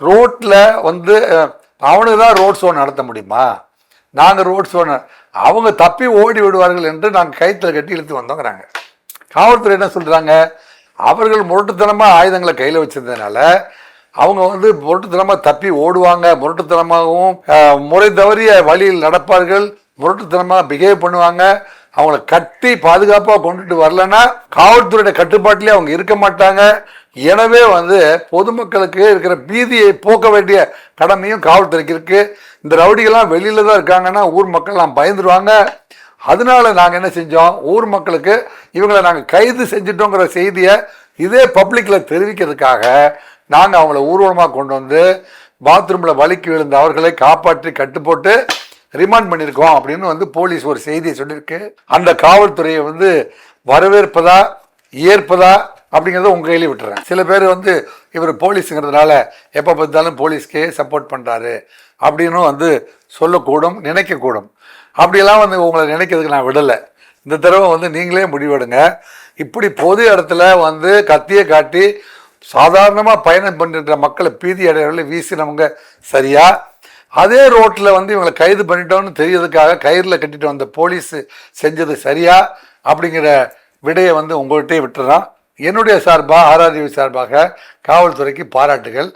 ரோட்டில் வந்து அவனுக்கு தான் ரோட் ஷோ நடத்த முடியுமா? நாங்கள் ரோட் ஷோ அவங்க தப்பி ஓடி விடுவார்கள் என்று நாங்கள் கயிற்றில் கட்டி இழுத்து வந்தோங்கிறாங்க. காவல்துறை என்ன சொல்கிறாங்க? அவர்கள் முரட்டுத்தனமாக ஆயுதங்களை கையில் வச்சிருந்ததுனால அவங்க வந்து முரட்டுத்தனமாக தப்பி ஓடுவாங்க, முரட்டுத்தனமாகவும் முறை தவறிய வழியில் நடப்பார்கள், முரட்டுத்தனமாக பிஹேவ் பண்ணுவாங்க. அவங்கள கட்டி பாதுகாப்பாக கொண்டுட்டு வரலன்னா காவல்துறையோட கட்டுப்பாட்டிலே அவங்க இருக்க மாட்டாங்க. எனவே வந்து பொதுமக்களுக்கு இருக்கிற பீதியை போக்க வேண்டிய கடமையும் காவல்துறைக்கு இருக்கு. இந்த ரவுடிகள்லாம் வெளியில தான் இருக்காங்கன்னா ஊர் மக்கள்லாம் பயந்துருவாங்க. அதனால நாங்கள் என்ன செஞ்சோம், ஊர் மக்களுக்கு இவங்களை நாங்கள் கைது செஞ்சிட்டோங்கிற செய்தியை இதே பப்ளிக்ல தெரிவிக்கிறதுக்காக நாங்கள் அவங்கள ஊர்வலமாக கொண்டு வந்து பாத்ரூமில் வலிக்கு விழுந்த அவர்களை காப்பாற்றி கட்டுப்போட்டு ரிமாண்ட் பண்ணியிருக்கோம் அப்படின்னு வந்து போலீஸ் ஒரு செய்தியை சொல்லியிருக்கு. அந்த காவல்துறையை வந்து வரவேற்பதா ஏற்பதா அப்படிங்கிறத உங்கள் கையிலே விட்டுறேன். சில பேர் வந்து இவர் போலீஸுங்கிறதுனால எப்போ பார்த்தாலும் போலீஸ்க்கே சப்போர்ட் பண்ணுறாரு அப்படின்னு வந்து சொல்லக்கூடும், நினைக்கக்கூடும். அப்படியெல்லாம் வந்து உங்களை நினைக்கிறதுக்கு நான் விடலை. இந்த தடவை வந்து நீங்களே முடிவெடுங்க. இப்படி பொது இடத்துல வந்து கத்தியை காட்டி சாதாரணமாக பயணம் பண்ணிட்டு மக்களை பீதி அடையாளர்கள் வீசினவங்க சரியா? அதே ரோட்டில் வந்து இவங்களை கைது பண்ணிட்டோன்னு தெரியறதுக்காக கயிறில் கட்டிட்டு வந்த போலீஸ் செஞ்சது சரியா? அப்படிங்கிற விடையை வந்து உங்கள்கிட்டே விட்டுறான். என்னுடைய சார்பாக ஆர்ஆர்டிவி சார்பாக காவல்துறைக்கு பாராட்டுகள்.